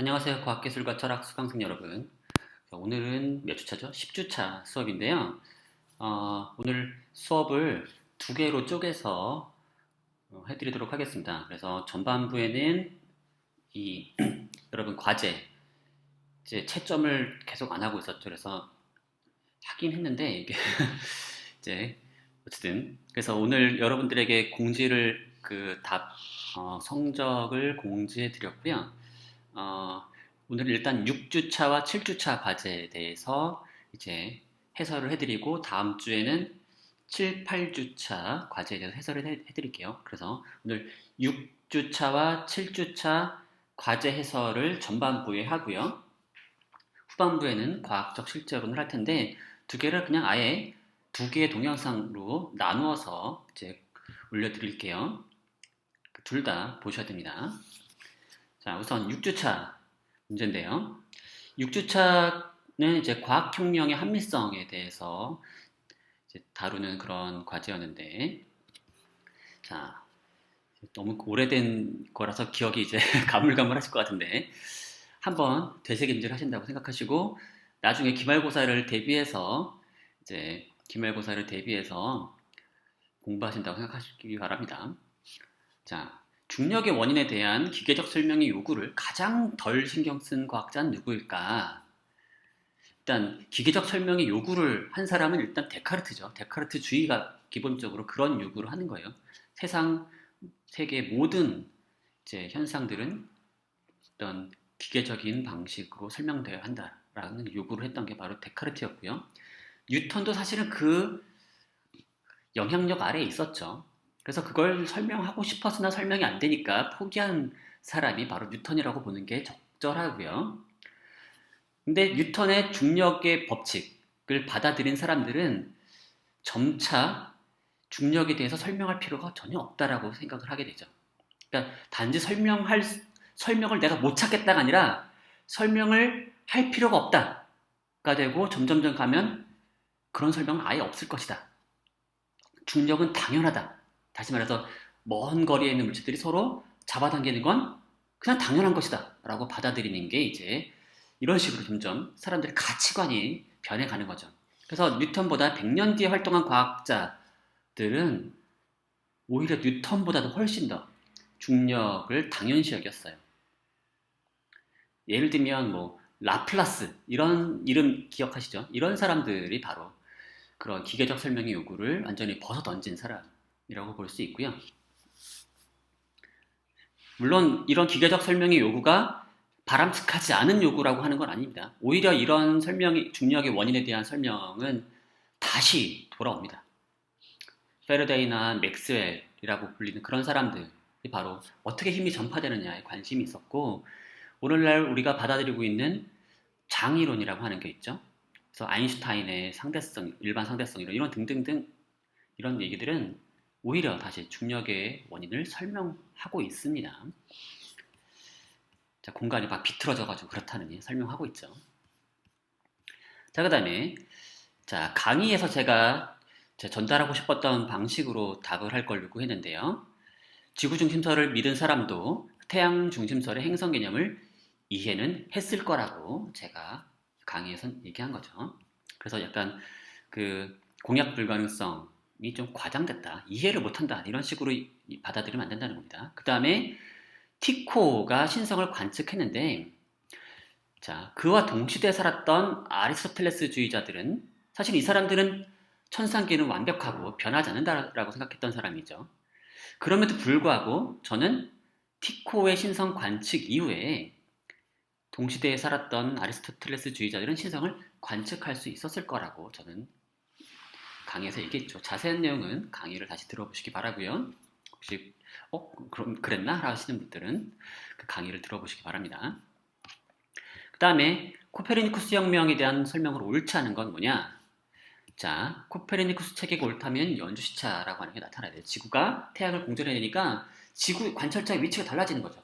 안녕하세요. 과학기술과 철학 수강생 여러분. 오늘은 몇 주차죠? 10주차 수업인데요. 오늘 수업을 두 개로 쪼개서 해드리도록 하겠습니다. 그래서 전반부에는 이 여러분 과제, 이제 채점을 계속 안 하고 있었죠. 그래서 하긴 했는데 이게 이제 어쨌든 그래서 오늘 여러분들에게 공지를 성적을 공지해 드렸고요. 어, 오늘 일단 6주차와 7주차 과제에 대해서 이제 해설을 해드리고 다음 주에는 7, 8주차 과제에 대해서 해설을 해드릴게요. 그래서 오늘 6주차와 7주차 과제 해설을 전반부에 하고요. 후반부에는 과학적 실제론을 할 텐데 두 개를 그냥 아예 두 개의 동영상으로 나누어서 이제 올려드릴게요. 둘 다 보셔야 됩니다. 자, 우선 6주차 문제인데요. 6주차는 이제 과학혁명의 합리성에 대해서 이제 다루는 그런 과제였는데, 자, 너무 오래된 거라서 기억이 이제 가물가물하실 것 같은데, 한번 되새김질 하신다고 생각하시고, 나중에 기말고사를 대비해서 공부하신다고 생각하시기 바랍니다. 자, 중력의 원인에 대한 기계적 설명의 요구를 가장 덜 신경 쓴 과학자는 누구일까? 일단 기계적 설명의 요구를 한 사람은 일단 데카르트죠. 데카르트주의가 기본적으로 그런 요구를 하는 거예요. 세계 모든 이제 현상들은 어떤 기계적인 방식으로 설명되어야 한다라는 요구를 했던 게 바로 데카르트였고요. 뉴턴도 사실은 그 영향력 아래에 있었죠. 그래서 그걸 설명하고 싶었으나 설명이 안 되니까 포기한 사람이 바로 뉴턴이라고 보는 게 적절하고요. 근데 뉴턴의 중력의 법칙을 받아들인 사람들은 점차 중력에 대해서 설명할 필요가 전혀 없다라고 생각을 하게 되죠. 그러니까 단지 설명을 내가 못 찾겠다가 아니라 설명을 할 필요가 없다가 되고 점점점 가면 그런 설명은 아예 없을 것이다. 중력은 당연하다. 다시 말해서 먼 거리에 있는 물체들이 서로 잡아당기는 건 그냥 당연한 것이다 라고 받아들이는 게 이제 이런 식으로 점점 사람들의 가치관이 변해가는 거죠. 그래서 뉴턴보다 100년 뒤에 활동한 과학자들은 오히려 뉴턴보다도 훨씬 더 중력을 당연시 여겼어요. 예를 들면 뭐 라플라스 이런 이름 기억하시죠? 이런 사람들이 바로 그런 기계적 설명의 요구를 완전히 벗어던진 사람이라고 볼 수 있고요. 물론 이런 기계적 설명의 요구가 바람직하지 않은 요구라고 하는 건 아닙니다. 오히려 이런 중력의 원인에 대한 설명은 다시 돌아옵니다. 페르데이나 맥스웰이라고 불리는 그런 사람들이 바로 어떻게 힘이 전파되느냐에 관심이 있었고, 오늘날 우리가 받아들이고 있는 장이론이라고 하는 게 있죠. 그래서 아인슈타인의 상대성, 일반 상대성 이런 등등등 이런 얘기들은 오히려 다시 중력의 원인을 설명하고 있습니다. 자, 공간이 막 비틀어져가지고 그렇다느니 설명하고 있죠. 자, 그 다음에 자, 강의에서 제가 전달하고 싶었던 방식으로 답을 할 걸 요구했는데요. 지구 중심설을 믿은 사람도 태양 중심설의 행성 개념을 이해는 했을 거라고 제가 강의에서 얘기한 거죠. 그래서 약간 그 공약 불가능성이 좀 과장됐다, 이해를 못한다 이런 식으로 받아들이면 안 된다는 겁니다. 그 다음에 티코가 신성을 관측했는데, 자, 그와 동시대에 살았던 아리스토텔레스주의자들은 사실 이 사람들은 천상계는 완벽하고 변하지 않는다라고 생각했던 사람이죠. 그럼에도 불구하고 저는 티코의 신성 관측 이후에 동시대에 살았던 아리스토텔레스주의자들은 신성을 관측할 수 있었을 거라고 저는 강의에서 얘기했죠. 자세한 내용은 강의를 다시 들어보시기 바라고요. 혹시 그럼 그랬나? 하시는 분들은 그 강의를 들어보시기 바랍니다. 그 다음에 코페르니쿠스 혁명에 대한 설명으로 옳지 않은 건 뭐냐? 자, 코페르니쿠스 체계가 옳다면 연주시차라고 하는 게 나타나야 돼요. 지구가 태양을 공전해야 되니까 지구 관찰자의 위치가 달라지는 거죠.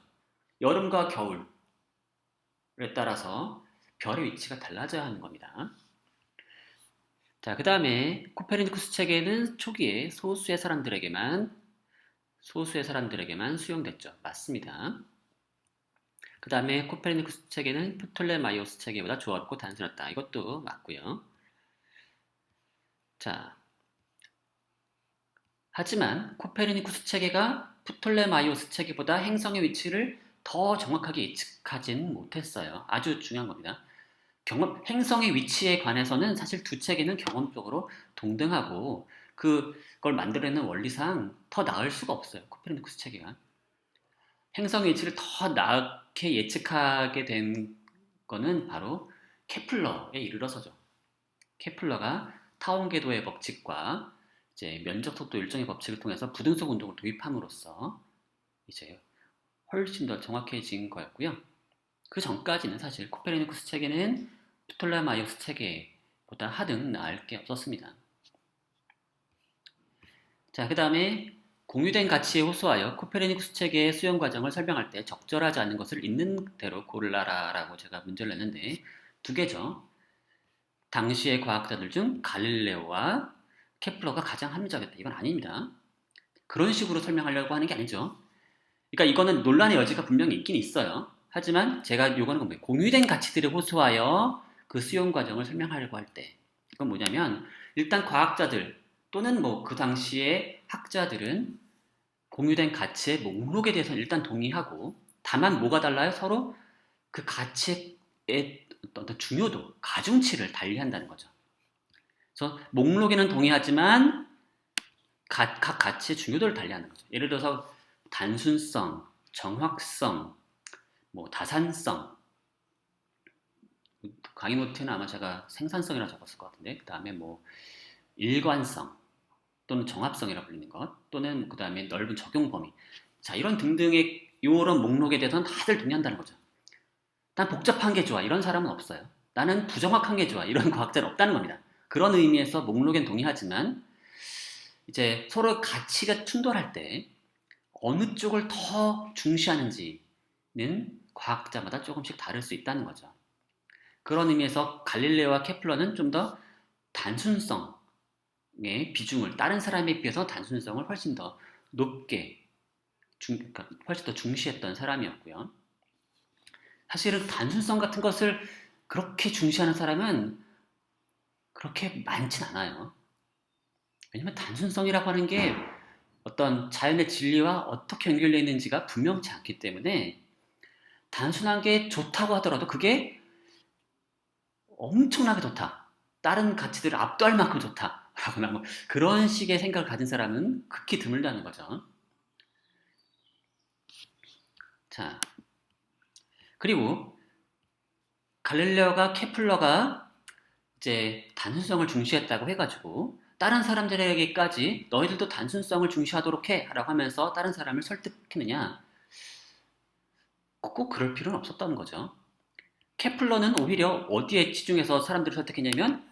여름과 겨울에 따라서 별의 위치가 달라져야 하는 겁니다. 자, 그 다음에 코페르니쿠스 체계는 초기에 소수의 사람들에게만 수용됐죠. 맞습니다. 그 다음에 코페르니쿠스 체계는 프톨레마이오스 체계보다 조화롭고 단순했다. 이것도 맞고요. 자, 하지만 코페르니쿠스 체계가 프톨레마이오스 체계보다 행성의 위치를 더 정확하게 예측하진 못했어요. 아주 중요한 겁니다. 행성의 위치에 관해서는 사실 두 체계는 경험적으로 동등하고 그걸 만들어내는 원리상 더 나을 수가 없어요. 코페르니쿠스 체계가. 행성의 위치를 더 나게 예측하게 된 거는 바로 케플러에 이르러서죠. 케플러가 타원 궤도의 법칙과 이제 면적 속도 일정의 법칙을 통해서 부등속 운동을 도입함으로써 이제 훨씬 더 정확해진 거였고요. 그 전까지는 사실 코페르니쿠스 체계는 프톨레마이오스 체계보다 하등 나을 게 없었습니다. 자, 그 다음에 공유된 가치에 호소하여 코페르니쿠스 체계의 수용 과정을 설명할 때 적절하지 않은 것을 있는 대로 고르라라고 제가 문제를 냈는데 두 개죠. 당시의 과학자들 중 갈릴레오와 케플러가 가장 합리적이었다. 이건 아닙니다. 그런 식으로 설명하려고 하는 게 아니죠. 그러니까 이거는 논란의 여지가 분명히 있긴 있어요. 하지만 제가 요구하는 건 뭐예요? 공유된 가치들에 호소하여 그 수용 과정을 설명하려고 할 때 이건 뭐냐면 일단 과학자들 또는 뭐 그 당시의 학자들은 공유된 가치의 목록에 대해서는 일단 동의하고 다만 뭐가 달라요? 서로 그 가치의 어떤 중요도, 가중치를 달리한다는 거죠. 그래서 목록에는 동의하지만 각 가치의 중요도를 달리하는 거죠. 예를 들어서 단순성, 정확성, 뭐 다산성, 강의 노트는 아마 제가 생산성이라고 적었을 것 같은데 그 다음에 뭐 일관성 또는 정합성이라고 불리는 것 또는 그 다음에 넓은 적용 범위 자 이런 등등의 이런 목록에 대해서는 다들 동의한다는 거죠. 난 복잡한 게 좋아 이런 사람은 없어요. 나는 부정확한 게 좋아 이런 과학자는 없다는 겁니다. 그런 의미에서 목록엔 동의하지만 이제 서로 가치가 충돌할 때 어느 쪽을 더 중시하는지는 과학자마다 조금씩 다를 수 있다는 거죠. 그런 의미에서 갈릴레오와 케플러는 좀 더 단순성의 비중을 다른 사람에 비해서 단순성을 훨씬 더 높게 그러니까 훨씬 더 중시했던 사람이었고요. 사실은 단순성 같은 것을 그렇게 중시하는 사람은 그렇게 많진 않아요. 왜냐면 단순성이라고 하는 게 어떤 자연의 진리와 어떻게 연결되어 있는지가 분명치 않기 때문에 단순한 게 좋다고 하더라도 그게 엄청나게 좋다. 다른 가치들을 압도할 만큼 좋다. 라거나 뭐 그런 식의 생각을 가진 사람은 극히 드물다는 거죠. 자, 그리고 갈릴레오가 케플러가 이제 단순성을 중시했다고 해가지고 다른 사람들에게까지 너희들도 단순성을 중시하도록 해 라고 하면서 다른 사람을 설득했느냐? 꼭 그럴 필요는 없었다는 거죠. 케플러는 오히려 어디에 치중해서 사람들을 설득했냐면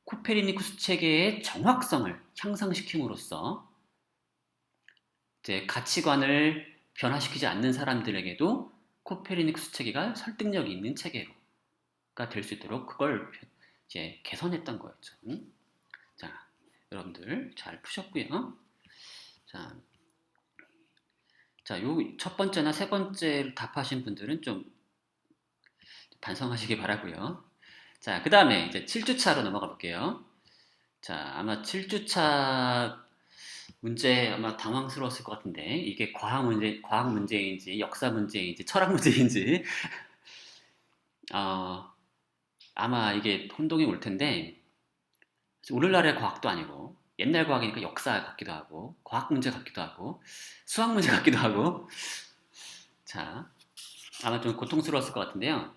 코페르니쿠스 체계의 정확성을 향상시킴으로써 이제 가치관을 변화시키지 않는 사람들에게도 코페르니쿠스 체계가 설득력이 있는 체계가 될 수 있도록 그걸 이제 개선했던 거였죠. 자, 여러분들 잘 푸셨고요. 자, 요 첫 번째나 세 번째를 답하신 분들은 좀 반성하시기 바라고요. 자, 그 다음에 이제 7주차로 넘어가 볼게요. 자, 아마 7주차 문제 아마 당황스러웠을 것 같은데 이게 과학 문제인지 역사 문제인지 철학 문제인지 아마 이게 혼동이 올 텐데 오늘날의 과학도 아니고 옛날 과학이니까 역사 같기도 하고 과학 문제 같기도 하고 수학 문제 같기도 하고 자 아마 좀 고통스러웠을 것 같은데요.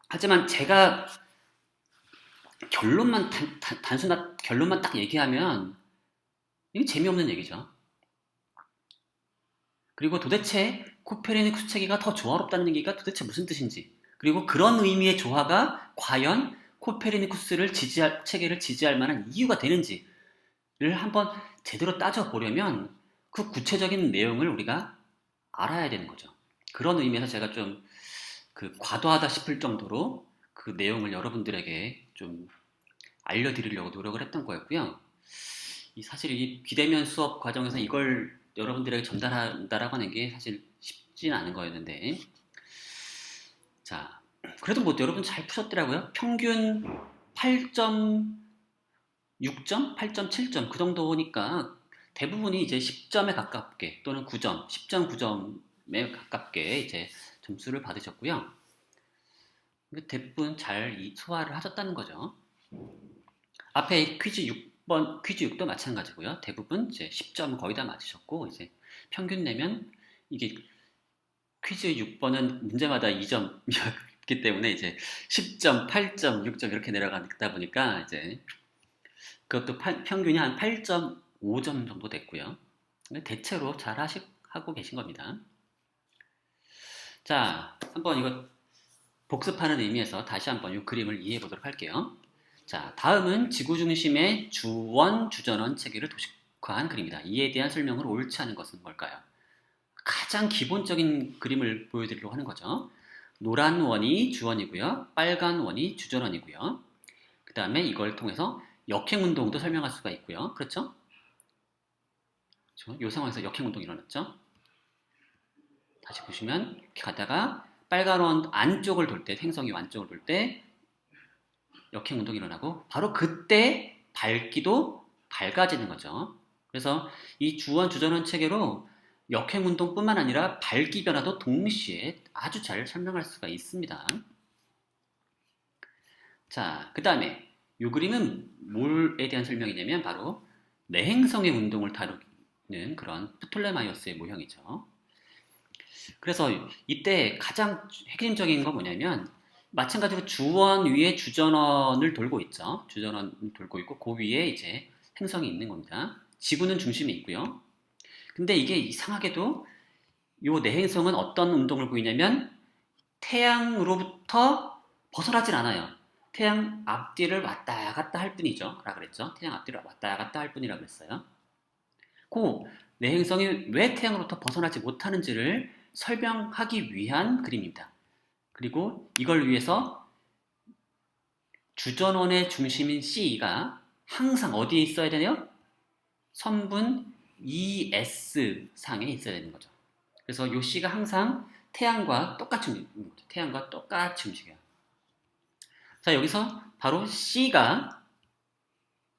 하지만 제가 결론만 단순한 결론만 딱 얘기하면 이게 재미없는 얘기죠. 그리고 도대체 코페르니쿠스 체계가 더 조화롭다는 얘기가 도대체 무슨 뜻인지 그리고 그런 의미의 조화가 과연 코페르니쿠스를 체계를 지지할 만한 이유가 되는지를 한번 제대로 따져보려면 그 구체적인 내용을 우리가 알아야 되는 거죠. 그런 의미에서 제가 좀 과도하다 싶을 정도로 그 내용을 여러분들에게 좀 알려드리려고 노력을 했던 거였고요. 사실 이 비대면 수업 과정에서 이걸 여러분들에게 전달한다라고 하는 게 사실 쉽진 않은 거였는데, 자, 그래도 뭐 여러분 잘 푸셨더라고요. 평균 8.6점, 8.7점 그 정도니까 대부분이 이제 10점에 가깝게 또는 9점, 10.9점에 가깝게 이제 점수를 받으셨고요. 대부분 잘 소화를 하셨다는 거죠. 앞에 퀴즈 6번, 퀴즈 6도 마찬가지고요. 대부분 이제 10점 거의 다 맞으셨고, 이제 평균 내면 이게 퀴즈 6번은 문제마다 2점이었기 때문에 이제 10점, 8점, 6점 이렇게 내려가다 보니까 이제 그것도 평균이 한 8.5점 정도 됐고요. 대체로 잘 하고 계신 겁니다. 자, 한번 이거 복습하는 의미에서 다시 한번 이 그림을 이해해 보도록 할게요. 자, 다음은 지구 중심의 주원, 주전원 체계를 도식화한 그림이다. 이에 대한 설명을 옳지 않은 것은 뭘까요? 가장 기본적인 그림을 보여드리려고 하는 거죠. 노란 원이 주원이고요. 빨간 원이 주전원이고요. 그 다음에 이걸 통해서 역행운동도 설명할 수가 있고요. 그렇죠? 이 상황에서 역행운동이 일어났죠. 다시 보시면 이렇게 가다가 빨간 원 안쪽을 돌 때, 행성이 안쪽을 돌 때 역행운동이 일어나고 바로 그때 밝기도 밝아지는 거죠. 그래서 이 주원, 주전원 체계로 역행운동뿐만 아니라 밝기 변화도 동시에 아주 잘 설명할 수가 있습니다. 자, 그 다음에 이 그림은 뭘에 대한 설명이냐면 바로 내행성의 운동을 다루는 그런 프톨레마이오스의 모형이죠. 그래서 이때 가장 핵심적인 건 뭐냐면 마찬가지로 주원 위에 주전원을 돌고 있죠. 주전원을 돌고 있고 그 위에 이제 행성이 있는 겁니다. 지구는 중심에 있고요. 근데 이게 이상하게도 이 내행성은 어떤 운동을 보이냐면 태양으로부터 벗어나질 않아요. 태양 앞뒤를 왔다 갔다 할 뿐이죠. 라 그랬죠. 태양 앞뒤를 왔다 갔다 할 뿐이라 그랬어요. 그 내행성이 왜 태양으로부터 벗어나지 못하는지를 설명하기 위한 그림입니다. 그리고 이걸 위해서 주전원의 중심인 C가 항상 어디에 있어야 되나요? 선분 ES 상에 있어야 되는 거죠. 그래서 이 C가 항상 태양과 똑같이 움직이는 거죠. 태양과 똑같이 움직여요. 자, 여기서 바로 C가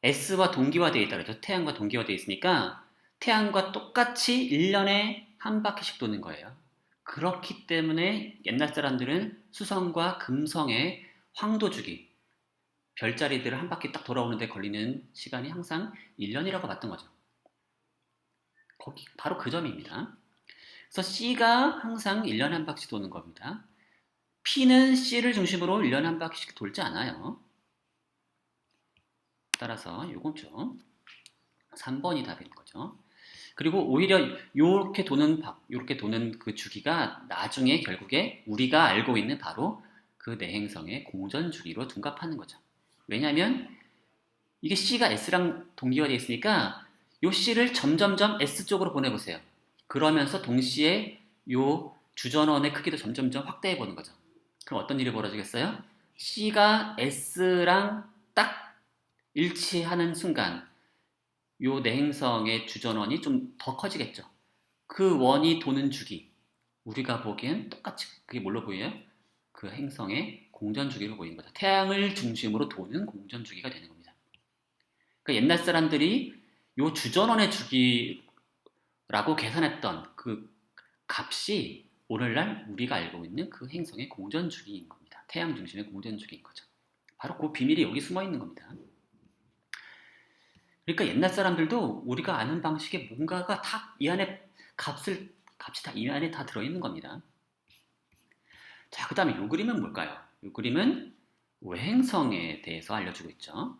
S와 동기화되어 있다 그랬죠. 태양과 동기화되어 있으니까 태양과 똑같이 1년에 한 바퀴씩 도는 거예요. 그렇기 때문에 옛날 사람들은 수성과 금성의 황도주기, 별자리들을 한 바퀴 딱 돌아오는데 걸리는 시간이 항상 1년이라고 봤던 거죠. 거기 바로 그 점입니다. 그래서 C가 항상 1년에 한 바퀴씩 도는 겁니다. P는 C를 중심으로 1년에 한 바퀴씩 돌지 않아요. 따라서 이거죠. 3번이 답인 거죠. 그리고 오히려 이렇게 도는 그 주기가 나중에 결국에 우리가 알고 있는 바로 그 내행성의 공전 주기로 둔갑하는 거죠. 왜냐하면 이게 C가 S랑 동기화되어 있으니까 이 C를 점점점 S 쪽으로 보내보세요. 그러면서 동시에 이 주전원의 크기도 점점점 확대해 보는 거죠. 그럼 어떤 일이 벌어지겠어요? C가 S랑 딱 일치하는 순간 요 내행성의 주전원이 좀 더 커지겠죠. 그 원이 도는 주기, 우리가 보기엔 똑같이 그게 뭘로 보여요? 그 행성의 공전 주기로 보이는 거죠. 태양을 중심으로 도는 공전 주기가 되는 겁니다. 그러니까 옛날 사람들이 요 주전원의 주기라고 계산했던 그 값이 오늘날 우리가 알고 있는 그 행성의 공전 주기인 겁니다. 태양 중심의 공전 주기인 거죠. 바로 그 비밀이 여기 숨어 있는 겁니다. 그러니까 옛날 사람들도 우리가 아는 방식의 뭔가가 다 이 안에 값이 다 이 안에 다 들어있는 겁니다. 자, 그 다음에 이 그림은 뭘까요? 이 그림은 외행성에 대해서 알려주고 있죠.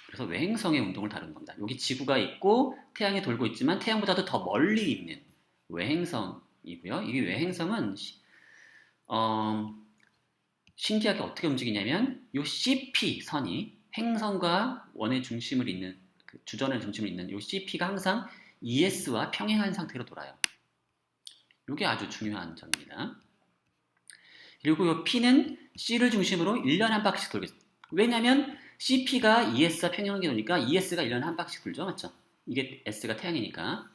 그래서 외행성의 운동을 다루는 겁니다. 여기 지구가 있고 태양이 돌고 있지만 태양보다도 더 멀리 있는 외행성이고요. 이 외행성은 신기하게 어떻게 움직이냐면 이 CP 선이 행성과 원의 중심을 잇는 주전의 중심을 잇는 이 CP가 항상 ES와 평행한 상태로 돌아요. 이게 아주 중요한 점입니다. 그리고 이 P는 C를 중심으로 1년에 한 바퀴씩 돌겠어요. 왜냐하면 CP가 ES와 평행하게 도니까 ES가 1년에 한 바퀴씩 돌죠. 맞죠? 이게 S가 태양이니까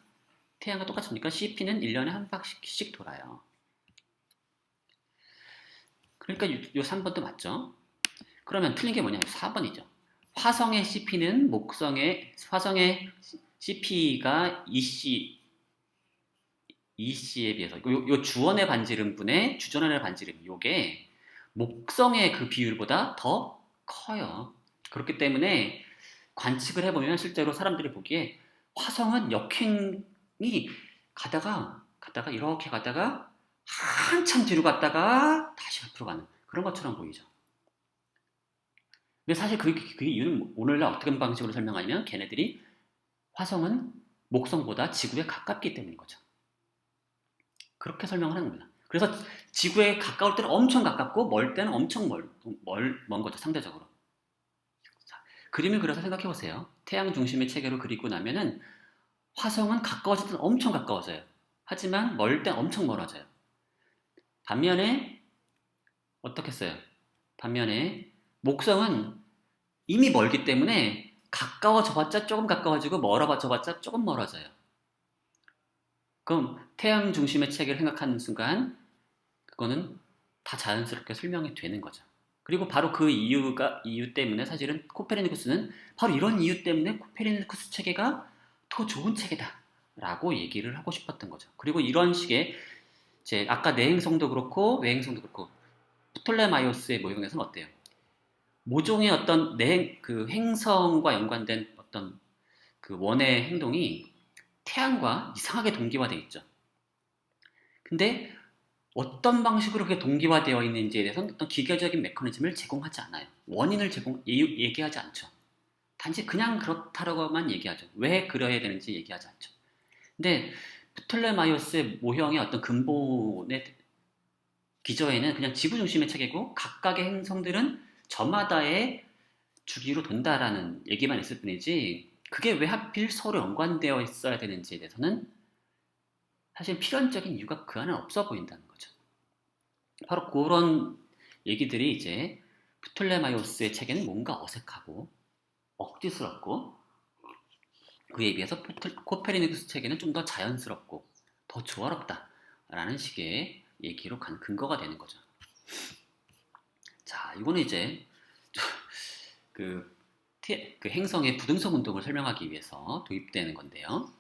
태양과 똑같이 도니까 CP는 1년에 한 바퀴씩 돌아요. 그러니까 요 3번도 맞죠? 그러면 틀린 게 뭐냐? 4번이죠. 화성의 CP는 화성의 CP가 EC에 비해서 요 주원의 반지름분의 주전원의 반지름 요게 목성의 그 비율보다 더 커요. 그렇기 때문에 관측을 해보면 실제로 사람들이 보기에 화성은 역행이 가다가 이렇게 가다가 한참 뒤로 갔다가 다시 앞으로 가는 그런 것처럼 보이죠. 근데 사실 그 이유는 오늘날 어떤 방식으로 설명하냐면 걔네들이 화성은 목성보다 지구에 가깝기 때문인 거죠. 그렇게 설명을 하는 겁니다. 그래서 지구에 가까울 때는 엄청 가깝고 멀 때는 엄청 먼 거죠, 상대적으로. 자, 그림을 그려서 생각해 보세요. 태양 중심의 체계로 그리고 나면은 화성은 가까워질 때는 엄청 가까워져요. 하지만 멀 때 엄청 멀어져요. 반면에 어떻게 써요? 반면에 목성은 이미 멀기 때문에 가까워져봤자 조금 가까워지고 멀어져봤자 조금 멀어져요. 그럼 태양 중심의 체계를 생각하는 순간 그거는 다 자연스럽게 설명이 되는 거죠. 그리고 바로 그 이유 때문에 사실은 코페르니쿠스는 바로 이런 이유 때문에 코페르니쿠스 체계가 더 좋은 체계다 라고 얘기를 하고 싶었던 거죠. 그리고 이런 식의 이제 아까 내행성도 그렇고 외행성도 그렇고 프톨레마이오스의 모형에서는 어때요? 모종의 어떤 그 행성과 연관된 어떤 그 원의 행동이 태양과 이상하게 동기화되어 있죠. 근데 어떤 방식으로 그게 동기화되어 있는지에 대해서는 어떤 기계적인 메커니즘을 제공하지 않아요. 원인을 얘기하지 않죠. 단지 그냥 그렇다라고만 얘기하죠. 왜 그려야 되는지 얘기하지 않죠. 근데 프톨레마이오스의 모형의 어떤 근본의 기저에는 그냥 지구 중심의 체계고 각각의 행성들은 저마다의 주기로 돈다라는 얘기만 있을 뿐이지 그게 왜 하필 서로 연관되어 있어야 되는지에 대해서는 사실 필연적인 이유가 그 안에 없어 보인다는 거죠. 바로 그런 얘기들이 이제 프톨레마이오스의 체계는 뭔가 어색하고 억지스럽고 그에 비해서 코페르니쿠스 체계는 좀 더 자연스럽고 더 조화롭다라는 식의 얘기로 간 근거가 되는 거죠. 자, 이거는 이제 그, 그 행성의 부등석 운동을 설명하기 위해서 도입되는 건데요.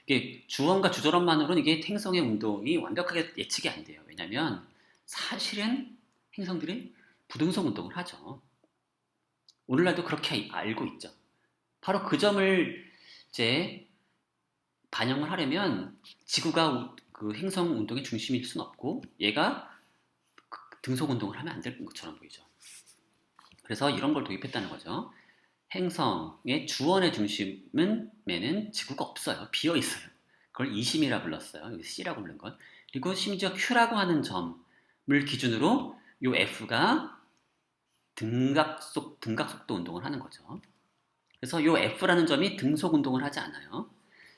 이게 주원과 주저론만으로는 이게 행성의 운동이 완벽하게 예측이 안 돼요. 왜냐하면 사실은 행성들이 부등석 운동을 하죠. 오늘날도 그렇게 알고 있죠. 바로 그 점을 이제 반영을 하려면 지구가 그 행성 운동의 중심일 수는 없고 얘가 등속 운동을 하면 안 될 것처럼 보이죠. 그래서 이런 걸 도입했다는 거죠. 행성의 주원의 중심은 지구가 없어요. 비어 있어요. 그걸 이심이라 불렀어요. C라고 부른 건. 그리고 심지어 Q라고 하는 점을 기준으로 이 F가 등각속도 운동을 하는 거죠. 그래서 이 F라는 점이 등속 운동을 하지 않아요.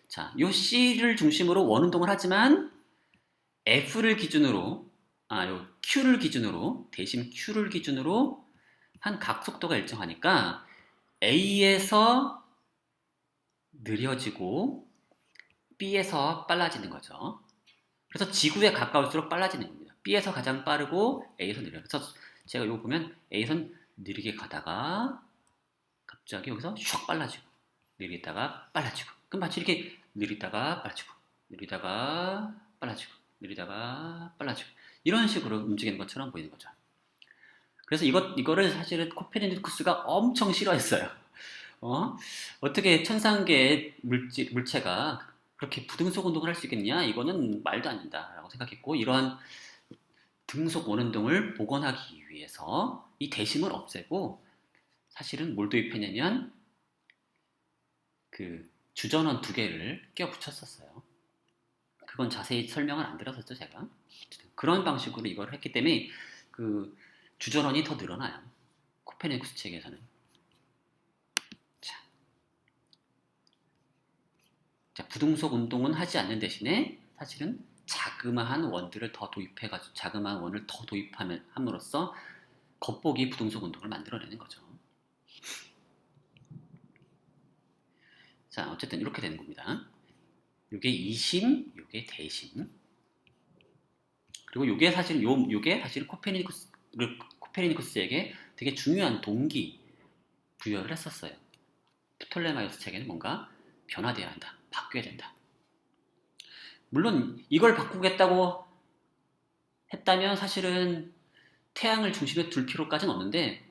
자, 이 C를 중심으로 원 운동을 하지만 F를 기준으로, 요 Q를 기준으로, 대신 Q를 기준으로 한 각속도가 일정하니까 A에서 느려지고 B에서 빨라지는 거죠. 그래서 지구에 가까울수록 빨라지는 겁니다. B에서 가장 빠르고 A에서 느려요. 그래서 제가 이거 보면 A에선 느리게 가다가 갑자기 여기서 슉 빨라지고 느리다가 빨라지고 그럼 마치 이렇게 느리다가 빨라지고 느리다가 빨라지고 느리다가 빨라지고 이런 식으로 움직이는 것처럼 보이는 거죠. 그래서 이거를 사실은 코페르니쿠스가 엄청 싫어했어요. 어떻게 천상계의 물체가 그렇게 부등속 운동을 할 수 있겠냐? 이거는 말도 안 된다라고 생각했고 이러한 등속 원운동을 복원하기 위해서 이 대심을 없애고 사실은 뭘 도입했냐면 그 주전원 2개를 끼워 붙였었어요. 그건 자세히 설명을 안 드렸었죠, 제가. 그런 방식으로 이걸 했기 때문에 그 주전원이 더 늘어나요. 코페르니쿠스 책에서는. 자, 부등속 운동은 하지 않는 대신에 사실은 자그마한 원들을 더 도입해가지고 자그마한 원을 더 도입함으로써 겉보기 부등속 운동을 만들어내는 거죠. 자, 어쨌든 이렇게 되는 겁니다. 요게 이심, 요게 대심. 그리고 요게 사실 코페르니쿠스 코페르니쿠스에게 되게 중요한 동기 부여를 했었어요. 프톨레마이오스 체계는 뭔가 변화되어야 한다. 바뀌어야 된다. 물론 이걸 바꾸겠다고 했다면 사실은 태양을 중심에 둘 필요까지는 없는데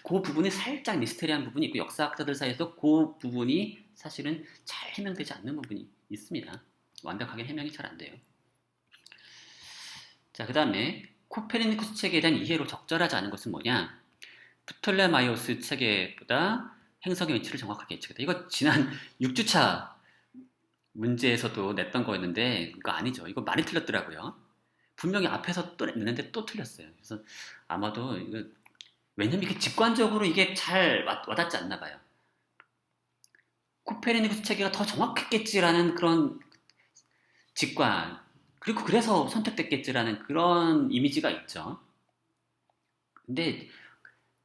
그 부분이 살짝 미스테리한 부분이 있고 역사학자들 사이에서 그 부분이 사실은 잘 해명되지 않는 부분이 있습니다. 완벽하게 해명이 잘 안 돼요. 자, 그 다음에 코페르니쿠스 체계에 대한 이해로 적절하지 않은 것은 뭐냐? 프톨레마이오스 체계보다 행성의 위치를 정확하게 예측했다. 이거 지난 6주차 문제에서도 냈던 거였는데 이거 아니죠. 이거 많이 틀렸더라고요. 분명히 앞에서 또 냈는데 또 틀렸어요. 그래서 아마도 이거 왜냐면 이게 직관적으로 이게 잘 와닿지 않나 봐요. 코페르니쿠스 체계가 더 정확했겠지라는 그런 직관, 그리고 그래서 선택됐겠지라는 그런 이미지가 있죠. 근데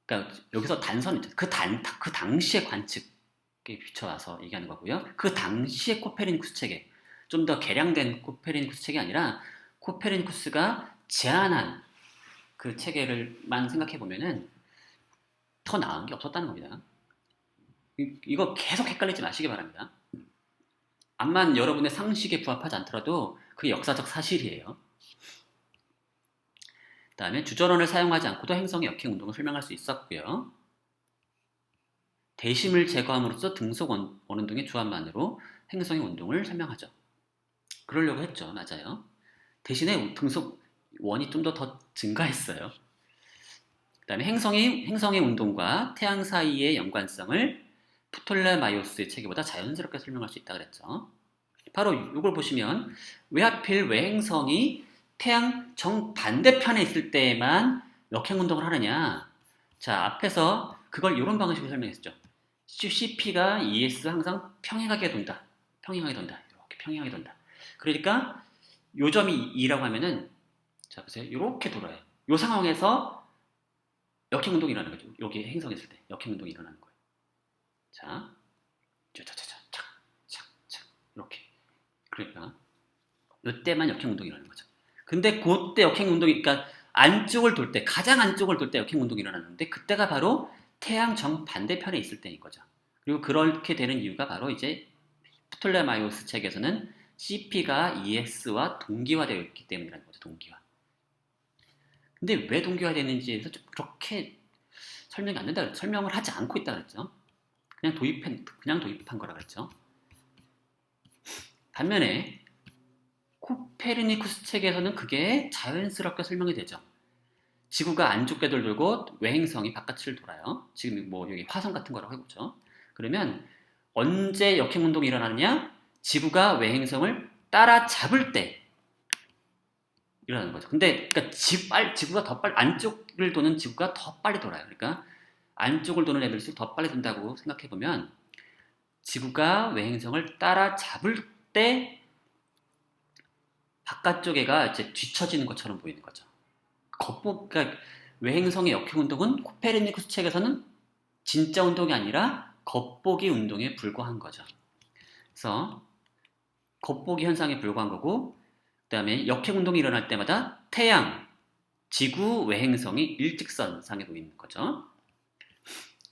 그러니까 여기서 단선 그 당시의 관측에 비춰와서 얘기하는 거고요. 그 당시의 코페르니쿠스 체계, 좀 더 개량된 코페르니쿠스 체계 아니라 코페르니쿠스가 제안한 그 체계를만 생각해 보면은 더 나은 게 없었다는 겁니다. 이거 계속 헷갈리지 마시기 바랍니다. 암만 여러분의 상식에 부합하지 않더라도 그게 역사적 사실이에요. 그 다음에 주전원을 사용하지 않고도 행성의 역행 운동을 설명할 수 있었고요. 대심을 제거함으로써 등속 원운동의 조합만으로 행성의 운동을 설명하죠. 그러려고 했죠. 맞아요. 대신에 등속 원이 좀 더 증가했어요. 그 다음에 행성의 운동과 태양 사이의 연관성을 프톨레마이오스의 체계보다 자연스럽게 설명할 수 있다 그랬죠. 바로 이걸 보시면 왜 하필 외행성이 태양 정반대편에 있을 때만 역행운동을 하느냐. 자, 앞에서 그걸 이런 방식으로 설명했죠. CP가 ES 항상 평행하게 돈다. 평행하게 돈다. 이렇게 평행하게 돈다. 그러니까 요점이 2라고 하면은 자, 보세요. 이렇게 돌아요. 이 상황에서 역행운동이 일어나는 거죠. 여기 행성이 있을 때 역행운동이 일어나는 거예요. 자, 착, 이렇게. 그러니까 이때만 역행운동이 일어나는 거죠. 근데 그때 역행운동이, 그러니까 안쪽을 돌 때, 가장 안쪽을 돌 때 역행운동이 일어나는데 그때가 바로 태양 정반대편에 있을 때인 거죠. 그리고 그렇게 되는 이유가 바로 이제 프톨레마이오스 책에서는 CP가 ES와 동기화되어 있기 때문이라는 거죠. 동기화. 근데 왜 동기화되는지에 대해서 좀 그렇게 설명이 안 된다, 설명을 하지 않고 있다 그랬죠. 그냥 도입한 거라 그랬죠. 반면에 코페르니쿠스 책에서는 그게 자연스럽게 설명이 되죠. 지구가 안쪽 궤도를 돌고 외행성이 바깥을 돌아요. 지금 뭐 여기 화성 같은 거라고 해보죠. 그러면 언제 역행운동이 일어나느냐? 지구가 외행성을 따라잡을 때 일어나는 거죠. 근데 그러니까 지구가 더 빨리, 안쪽을 도는 지구가 더 빨리 돌아요. 그러니까 안쪽을 도는 애들일수록 더 빨리 돈다고 생각해보면 지구가 외행성을 따라잡을 때 바깥쪽 애가 이제 뒤처지는 것처럼 보이는 거죠. 그러니까 외행성의 역행운동은 코페르니쿠스 책에서는 진짜 운동이 아니라 겉보기 운동에 불과한 거죠. 그래서 겉보기 현상에 불과한 거고, 그 다음에 역행운동이 일어날 때마다 태양, 지구, 외행성이 일직선상에 놓이는 거죠.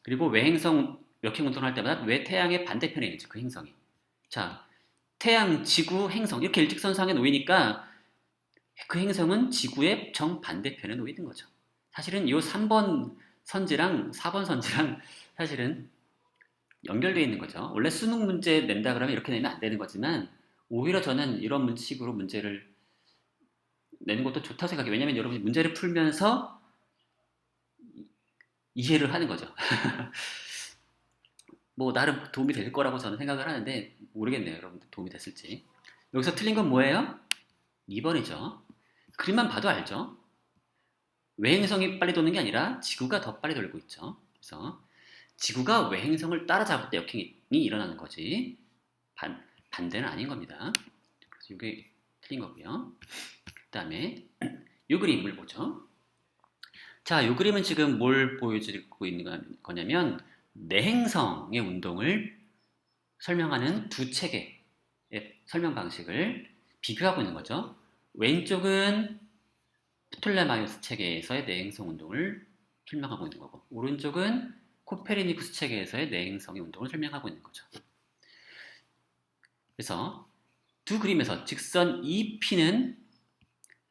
그리고 외행성 역행운동을 할 때마다 왜 태양의 반대편에 있는지 그 행성이. 자, 태양, 지구, 행성 이렇게 일직선상에 놓이니까 그 행성은 지구의 정반대편에 놓이는 거죠. 사실은 이 3번 선지랑 4번 선지랑 사실은 연결되어 있는 거죠. 원래 수능 문제 낸다 그러면 이렇게 내면 안 되는 거지만 오히려 저는 이런 식으로 문제를 내는 것도 좋다고 생각해요. 왜냐하면 여러분이 문제를 풀면서 이해를 하는 거죠. 뭐 나름 도움이 될 거라고 저는 생각을 하는데 모르겠네요. 여러분들 도움이 됐을지. 여기서 틀린 건 뭐예요? 2번이죠. 그림만 봐도 알죠. 외행성이 빨리 도는 게 아니라 지구가 더 빨리 돌고 있죠. 그래서 지구가 외행성을 따라잡을 때 역행이 일어나는 거지 반대는 아닌 겁니다. 그래서 이게 틀린 거고요. 그 다음에 이 그림을 보죠. 자, 이 그림은 지금 뭘 보여주고 있는 거냐면 내행성의 운동을 설명하는 두 책의 설명 방식을 비교하고 있는 거죠. 왼쪽은 프톨레마이오스 체계에서의 내행성 운동을 설명하고 있는 거고, 오른쪽은 코페르니쿠스 체계에서의 내행성의 운동을 설명하고 있는 거죠. 그래서 두 그림에서 직선 EP는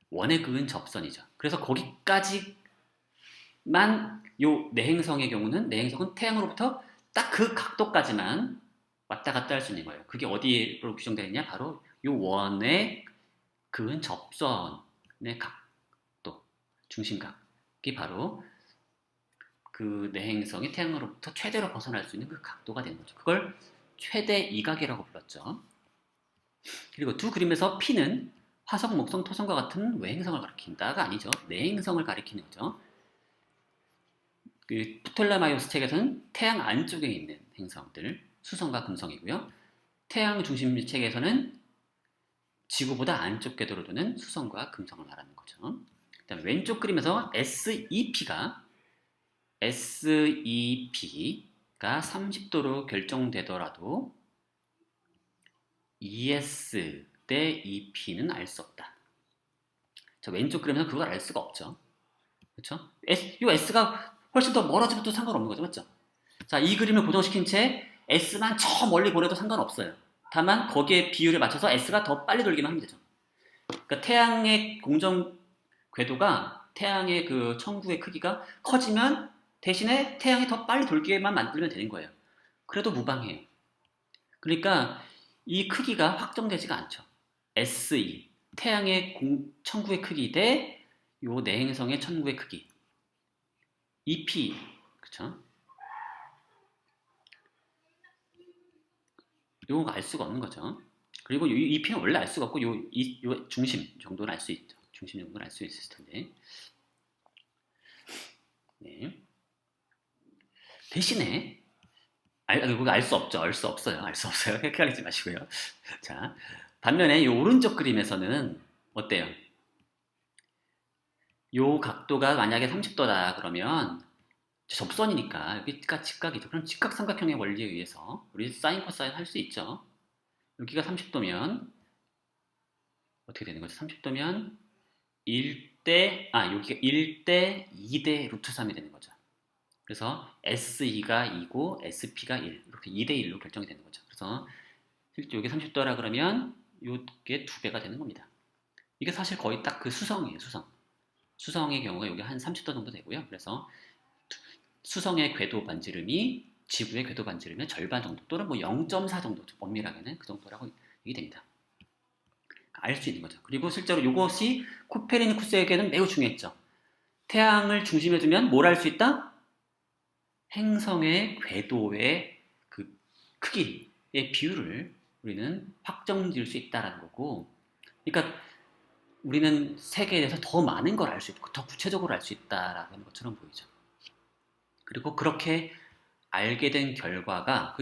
원에 그은 접선이죠. 그래서 거기까지만 요 내행성의 경우는 내행성은 태양으로부터 딱 그 각도까지만 왔다 갔다 할 수 있는 거예요. 그게 어디로 규정되어 있냐? 바로 요 원에 그은 접선의 각도, 중심각이 바로 그 내행성이 태양으로부터 최대로 벗어날 수 있는 그 각도가 되는 거죠. 그걸 최대 이각이라고 불렀죠. 그리고 두 그림에서 P는 화성, 목성, 토성과 같은 외행성을 가리킨다가 아니죠. 내행성을 가리키는 거죠. 그 프톨레마이오스 책에서는 태양 안쪽에 있는 행성들, 수성과 금성이고요. 태양 중심 책에서는 지구보다 안쪽 궤도로 도는 수성과 금성을 말하는 거죠. 그다음에 왼쪽 그림에서 SEP가 30도로 결정되더라도 ES 대 EP는 알 수 없다. 자, 왼쪽 그림에서 그걸 알 수가 없죠. 그렇죠? 이 S가 훨씬 더 멀어지면 또 상관없는 거죠. 맞죠? 자, 이 그림을 고정시킨 채 S만 저 멀리 보내도 상관없어요. 다만 거기에 비율을 맞춰서 S가 더 빨리 돌기만 하면 되죠. 그러니까 태양의 공정 궤도가 태양의 그 천구의 크기가 커지면 대신에 태양이 더 빨리 돌기만 만들면 되는 거예요. 그래도 무방해요. 그러니까 이 크기가 확정되지가 않죠. SE 태양의 천구의 크기 대 요 내행성의 천구의 크기 EP 그쵸? 요거 알 수가 없는 거죠. 그리고 이 EP는 원래 알 수가 없고 요 중심 정도는 알 수 있죠. 중심 정도는 알 수 있을 텐데. 네. 대신에 그거 알 수 없죠. 알 수 없어요. 알 수 없어요. 헷갈리지 마시고요. 자, 반면에 이 오른쪽 그림에서는 어때요? 요 각도가 만약에 30도다 그러면 접선이니까 여기가 직각이죠. 그럼 직각삼각형의 원리에 의해서 우리 사인 코사인 할 수 있죠. 여기가 30도면 어떻게 되는 거죠? 30도면 1대 여기가 1대 2대 루트 3이 되는 거죠. 그래서 SE가 2고 SP가 1 이렇게 2대 1로 결정이 되는 거죠. 그래서 실제 이게 30도라 그러면 이게 2배가 되는 겁니다. 이게 사실 거의 딱 그 수성이에요. 수성의 경우가 여기 한 30도 정도 되고요. 그래서 수성의 궤도 반지름이 지구의 궤도 반지름의 절반 정도 또는 뭐 0.4 정도 엄밀하게는 그 정도라고 얘기 됩니다. 알 수 있는 거죠. 그리고 실제로 이것이 코페르니쿠스에게는 매우 중요했죠. 태양을 중심에 두면 뭘 알 수 있다? 행성의 궤도의 그 크기의 비율을 우리는 확정 지을 수 있다는 거고, 그러니까 우리는 세계에 대해서 더 많은 걸 알 수 있고 더 구체적으로 알 수 있다라는 것처럼 보이죠. 그리고 그렇게 알게 된 결과가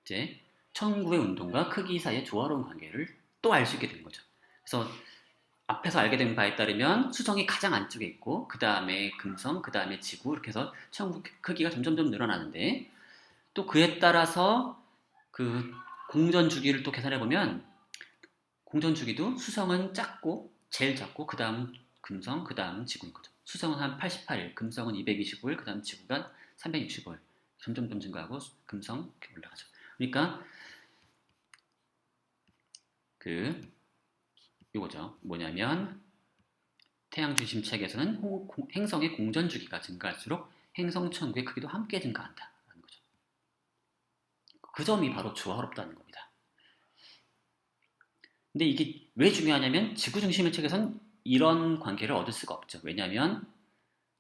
이제 천구의 운동과 크기 사이의 조화로운 관계를 또 알 수 있게 된 거죠. 그래서 앞에서 알게 된 바에 따르면 수성이 가장 안쪽에 있고 그 다음에 금성, 그 다음에 지구 이렇게 해서 천구 크기가 점점점 늘어나는데 또 그에 따라서 그 공전 주기를 또 계산해 보면 공전 주기도 수성은 작고 제일 작고 그 다음 금성, 그 다음 지구인 거죠. 수성은 한 88일, 금성은 225일, 그 다음 지구가 365일 점점 증가하고 금성 이렇게 올라가죠. 그러니까 이거죠. 뭐냐면 태양 중심 책에서는 행성의 공전 주기가 증가할수록 행성 천구의 크기도 함께 증가한다는 거죠. 그 점이 바로 조화롭다는 겁니다. 근데 이게 왜 중요하냐면 지구 중심의 책에서는 이런 관계를 얻을 수가 없죠. 왜냐하면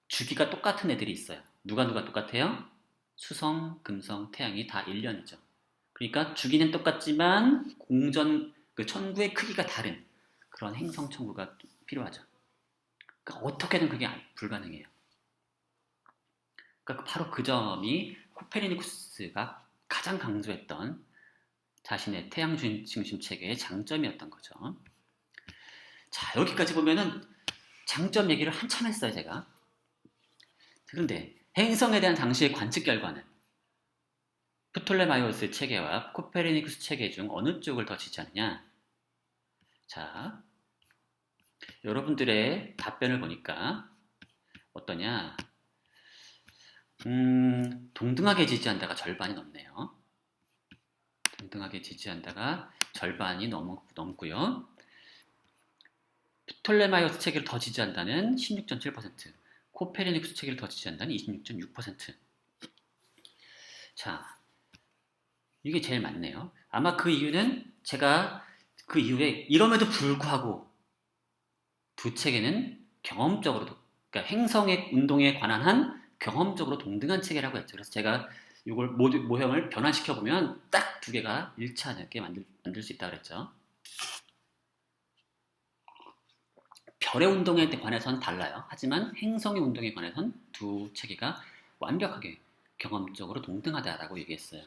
주기가 똑같은 애들이 있어요. 누가 똑같아요? 수성, 금성, 태양이 다 1년이죠. 그러니까 주기는 똑같지만 공전 그 천구의 크기가 다른 그런 행성 천구가 필요하죠. 그러니까 어떻게든 그게 불가능해요. 그러니까 바로 그 점이 코페르니쿠스가 가장 강조했던 자신의 태양 중심 체계의 장점이었던 거죠. 자, 여기까지 보면은 장점 얘기를 한참 했어요, 제가. 그런데 행성에 대한 당시의 관측 결과는 프톨레마이오스 체계와 코페르니쿠스 체계 중 어느 쪽을 더 지지하느냐? 자, 여러분들의 답변을 보니까 어떠냐? 동등하게 지지한다가 절반이 넘네요. 동등하게 지지한다가 절반이 넘고요. 프톨레마이오스 체계를 더 지지한다는 16.7%, 코페르니쿠스 체계를 더 지지한다는 26.6%. 자, 이게 제일 많네요. 아마 그 이유는 제가 그 이후에 이럼에도 불구하고 두 체계는 경험적으로도, 그러니까 행성의 운동에 관한 한 경험적으로 동등한 체계라고 했죠. 그래서 제가 이걸 모형을 변환시켜 보면 딱 두 개가 일치하게 만들 수 있다 그랬죠. 별의 운동에 관해서는 달라요. 하지만 행성의 운동에 관해서는 두 체계가 완벽하게 경험적으로 동등하다라고 얘기했어요.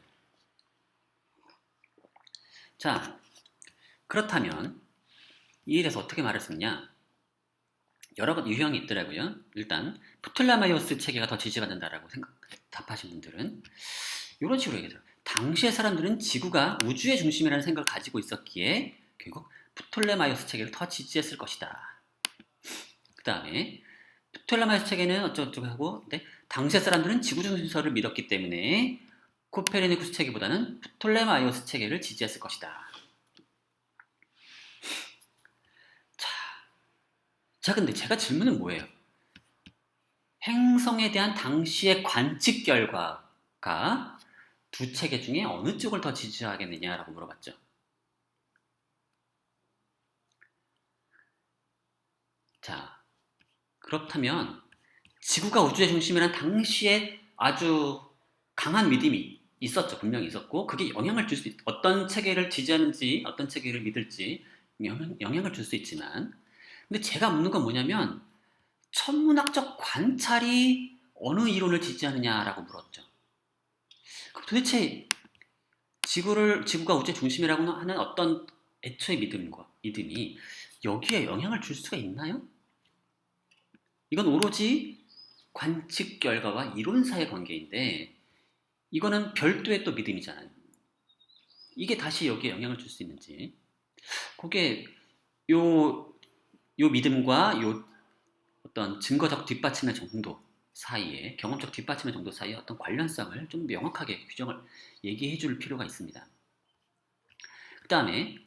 자, 그렇다면 이에 대해서 어떻게 말할 수 있냐? 여러 가지 유형이 있더라고요. 일단 프톨레마이오스 체계가 더 지지받는다라고 답하신 분들은 이런 식으로 얘기해요. 당시의 사람들은 지구가 우주의 중심이라는 생각을 가지고 있었기에 결국 프톨레마이오스 체계를 더 지지했을 것이다. 그 다음에 프톨레마이오스 체계는 어쩌고저쩌고 하고, 근데 당시의 사람들은 지구 중심설을 믿었기 때문에 코페르니쿠스 체계보다는 프톨레마이오스 체계를 지지했을 것이다. 자, 근데 제가 질문은 뭐예요? 행성에 대한 당시의 관측 결과가 두 체계 중에 어느 쪽을 더 지지하겠느냐라고 물어봤죠. 자, 그렇다면 지구가 우주의 중심이란 당시에 아주 강한 믿음이 있었죠. 분명히 있었고 그게 영향을 줄 수 어떤 체계를 지지하는지 어떤 체계를 믿을지 영향을 줄 수 있지만, 근데 제가 묻는 건 뭐냐면 천문학적 관찰이 어느 이론을 지지하느냐라고 물었죠. 도대체 지구가 우주의 중심이라고 하는 어떤 애초의 믿음이 여기에 영향을 줄 수가 있나요? 이건 오로지 관측 결과와 이론사의 관계인데 이거는 별도의 또 믿음이잖아요. 이게 다시 여기에 영향을 줄 수 있는지, 그게 요 믿음과 요 어떤 증거적 뒷받침의 정도 사이에, 경험적 뒷받침의 정도 사이에 어떤 관련성을 좀 명확하게 규정을 얘기해 줄 필요가 있습니다. 그 다음에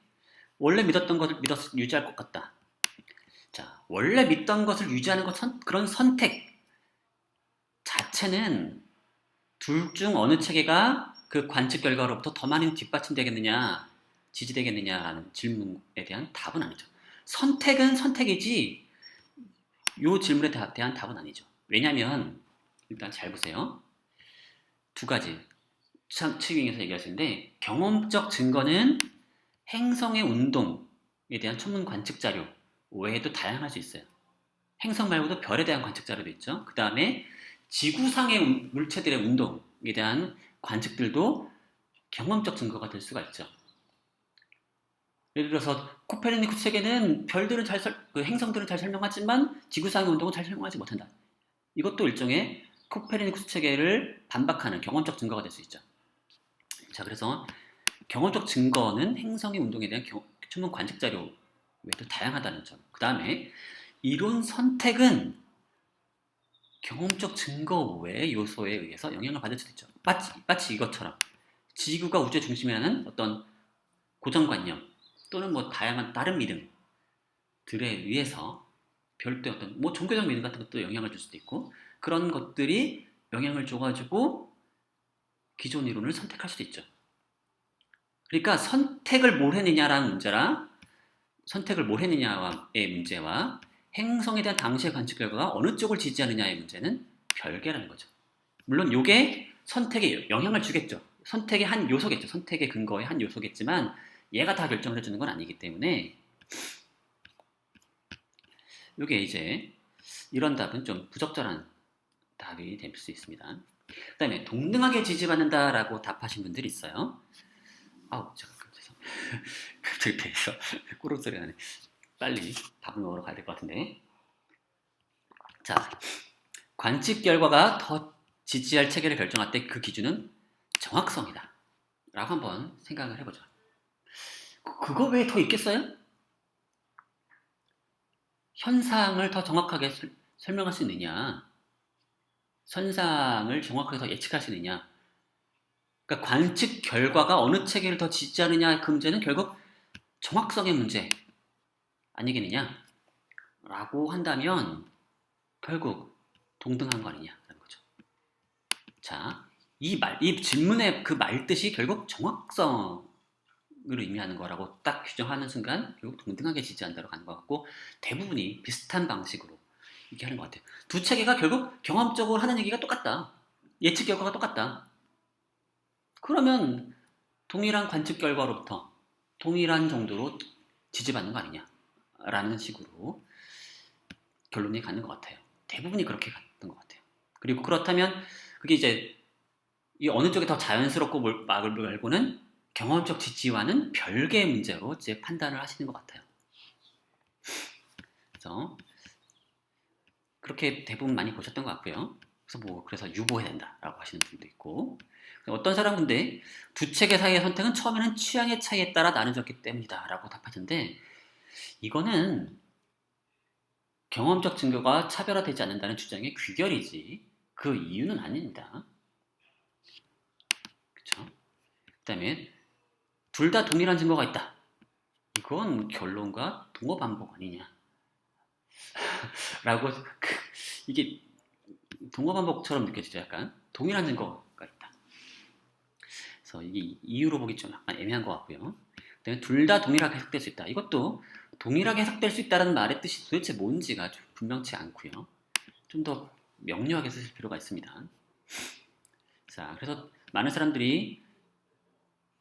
원래 믿었던 것을 유지할 것 같다. 자, 원래 믿던 것을 유지하는 그런 선택 자체는 둘 중 어느 체계가 그 관측 결과로부터 더 많이 뒷받침되겠느냐, 지지되겠느냐라는 질문에 대한 답은 아니죠. 선택은 선택이지 이 질문에 대한 답은 아니죠. 왜냐하면 일단 잘 보세요. 두 가지 측면에서 얘기하시는데, 경험적 증거는 행성의 운동에 대한 천문 관측 자료 외에도 다양할 수 있어요. 행성 말고도 별에 대한 관측 자료도 있죠. 그 다음에 지구상의 물체들의 운동에 대한 관측들도 경험적 증거가 될 수가 있죠. 예를 들어서 코페르니쿠스 체계는 별들은 행성들은 잘 설명하지만 지구상의 운동은 잘 설명하지 못한다. 이것도 일종의 코페르니쿠스 체계를 반박하는 경험적 증거가 될 수 있죠. 자, 그래서 경험적 증거는 행성의 운동에 대한 천문 관측 자료 외에도 다양하다는 점. 그 다음에 이론 선택은 경험적 증거 외의 요소에 의해서 영향을 받을 수도 있죠. 마치 이것처럼 지구가 우주의 중심이라는 어떤 고정관념 또는 뭐 다양한 다른 믿음들에 의해서 별도의 어떤 뭐 종교적 믿음 같은 것도 영향을 줄 수도 있고, 그런 것들이 영향을 줘가지고 기존 이론을 선택할 수도 있죠. 그러니까 선택을 뭘 했느냐라는 문제랑 선택을 뭘 했느냐의 문제와 행성에 대한 당시의 관측 결과가 어느 쪽을 지지하느냐의 문제는 별개라는 거죠. 물론 이게 선택에 영향을 주겠죠. 선택의 한 요소겠죠. 선택의 근거의 한 요소겠지만 얘가 다 결정을 해주는 건 아니기 때문에 이게 이제 이런 답은 좀 부적절한 답이 될 수 있습니다. 그 다음에 동등하게 지지받는다라고 답하신 분들이 있어요. 아우, 잠깐, 갑자기 배에서 꾸룩소리가 나네. 빨리 밥을 먹으러 가야 될 것 같은데. 자, 관측 결과가 더 지지할 체계를 결정할 때 그 기준은 정확성이다 라고 한번 생각을 해보죠. 그거 왜 더 있겠어요? 현상을 더 정확하게 설명할 수 있느냐, 선상을 정확하게 더 예측할 수 있느냐. 그러니까 관측 결과가 어느 체계를 더 지지하느냐 그 문제는 결국 정확성의 문제 아니겠느냐 라고 한다면 결국 동등한 거 아니냐라는 거죠. 자, 이 질문의 그 말뜻이 결국 정확성을 의미하는 거라고 딱 규정하는 순간 결국 동등하게 지지한다고 가는 것 같고, 대부분이 비슷한 방식으로 얘기하는 것 같아요. 두 체계가 결국 경험적으로 하는 얘기가 똑같다. 예측 결과가 똑같다. 그러면 동일한 관측 결과로부터 동일한 정도로 지지받는 거 아니냐라는 식으로 결론이 가는 것 같아요. 대부분이 그렇게 갔던 것 같아요. 그리고 그렇다면 그게 이제 이 어느 쪽이 더 자연스럽고 말고는 경험적 지지와는 별개의 문제로 이제 판단을 하시는 것 같아요. 그래서 그렇게 대부분 많이 보셨던 것 같고요. 그래서 유보해야 된다라고 하시는 분도 있고, 어떤 사람은 근데 두 체계 사이의 선택은 처음에는 취향의 차이에 따라 나눠졌기 때문이다라고 답하던데, 이거는 경험적 증거가 차별화되지 않는다는 주장의 귀결이지 그 이유는 아닙니다. 그렇죠? 그다음에 둘 다 동일한 증거가 있다. 이건 결론과 동어 반복 아니냐? 라고 이게 동어 반복처럼 느껴지죠. 약간 동일한 증거가 있다. 그래서 이게 이유로 보기 좀 약간 애매한 것 같고요. 그다음에 둘 다 동일하게 해석될 수 있다. 이것도 동일하게 해석될 수 있다는 말의 뜻이 도대체 뭔지가 좀 분명치 않고요. 좀 더 명료하게 쓰실 필요가 있습니다. 자, 그래서 많은 사람들이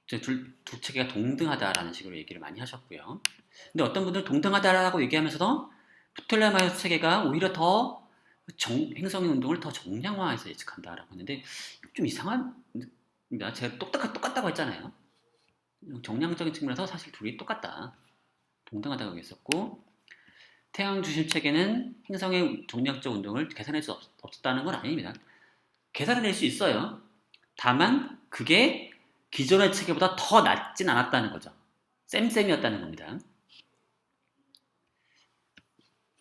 두 체계가 동등하다라는 식으로 얘기를 많이 하셨고요. 근데 어떤 분들은 동등하다라고 얘기하면서도 프톨레마이오스 체계가 오히려 더 행성의 운동을 더 정량화해서 예측한다라고 했는데 좀 이상합니다. 제가 똑같다고 했잖아요. 정량적인 측면에서 사실 둘이 똑같다. 동등하다고 했었고, 태양 중심 체계는 행성의 정량적 운동을 계산할 수 없었다는 건 아닙니다. 계산해낼 수 있어요. 다만 그게 기존의 체계보다 더 낮진 않았다는 거죠. 쌤쌤이었다는 겁니다.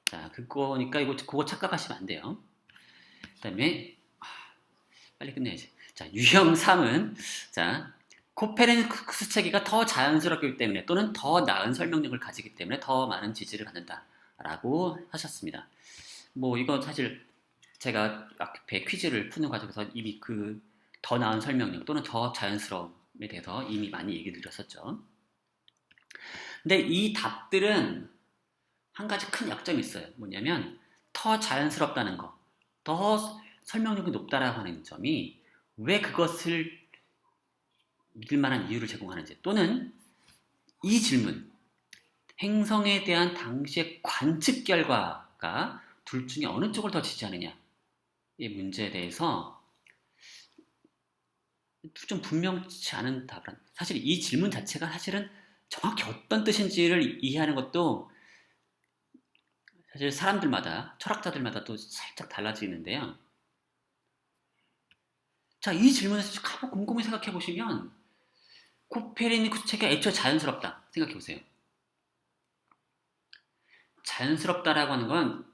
자, 그거니까 그거 착각하시면 안 돼요. 그 다음에 빨리 끝내야지. 자, 유형 3은 자, 코페르니쿠스 체계가 더 자연스럽기 때문에 또는 더 나은 설명력을 가지기 때문에 더 많은 지지를 받는다라고 하셨습니다. 이건 사실 제가 앞에 퀴즈를 푸는 과정에서 이미 그 더 나은 설명력 또는 더 자연스러움에 대해서 이미 많이 얘기 드렸었죠. 근데 이 답들은 한 가지 큰 약점이 있어요. 뭐냐면 더 자연스럽다는 거, 더 설명력이 높다라고 하는 점이 왜 그것을 믿을 만한 이유를 제공하는지, 또는 이 질문, 행성에 대한 당시의 관측 결과가 둘 중에 어느 쪽을 더 지지하느냐의 문제에 대해서 좀 분명치 않은 답을, 사실 이 질문 자체가 사실은 정확히 어떤 뜻인지를 이해하는 것도 사실 사람들마다, 철학자들마다 또 살짝 달라지는데요. 자, 이 질문에서 한번 곰곰이 생각해 보시면 코페르니쿠스 체계가 애초에 자연스럽다 생각해 보세요. 자연스럽다라고 하는 건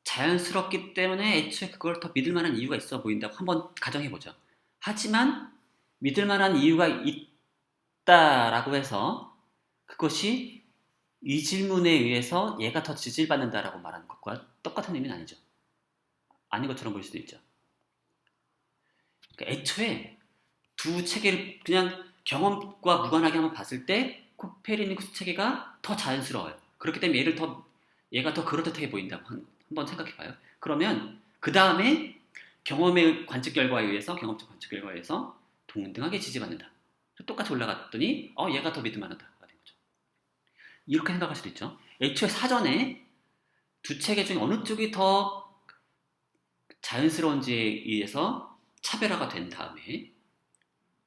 자연스럽기 때문에 애초에 그걸 더 믿을 만한 이유가 있어 보인다고 한번 가정해 보죠. 하지만 믿을 만한 이유가 있다라고 해서 그것이 이 질문에 의해서 얘가 더 지지받는다라고 말하는 것과 똑같은 의미는 아니죠. 아닌 것처럼 보일 수도 있죠. 그러니까 애초에 두 체계를 그냥 경험과 무관하게 한번 봤을 때 코페르니쿠스 체계가 더 자연스러워요. 그렇기 때문에 얘가 더 그럴듯해 보인다고 한번 생각해봐요. 그러면 그 다음에 경험적 관측 결과에 의해서 동등하게 지지받는다. 똑같이 올라갔더니 얘가 더 믿을만하다. 이렇게 생각할 수도 있죠. 애초에 사전에 두 체계 중에 어느 쪽이 더 자연스러운지에 의해서 차별화가 된 다음에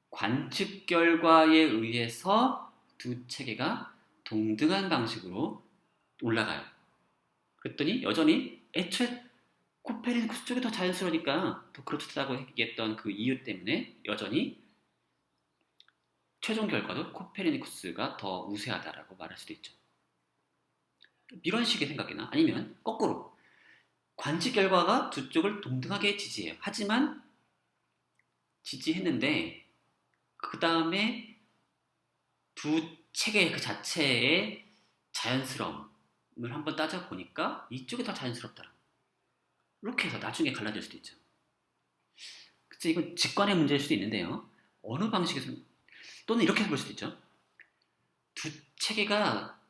관측 결과에 의해서 두 체계가 동등한 방식으로 올라가요. 그랬더니 여전히 애초에 코페르니쿠스 쪽이 더 자연스러우니까 더 그렇다고 얘기했던 그 이유 때문에 여전히 최종 결과도 코페르니쿠스가 더 우세하다라고 말할 수도 있죠. 이런 식의 생각이나 아니면 거꾸로 관측 결과가 두 쪽을 동등하게 지지해요. 하지만 지지했는데 그 다음에 두 체계 그 자체의 자연스러움을 한번 따져보니까 이쪽이 더 자연스럽더라. 이렇게 해서 나중에 갈라질 수도 있죠. 그치, 이건 직관의 문제일 수도 있는데요. 어느 방식에서 또는 이렇게 볼 수도 있죠. 두 체계가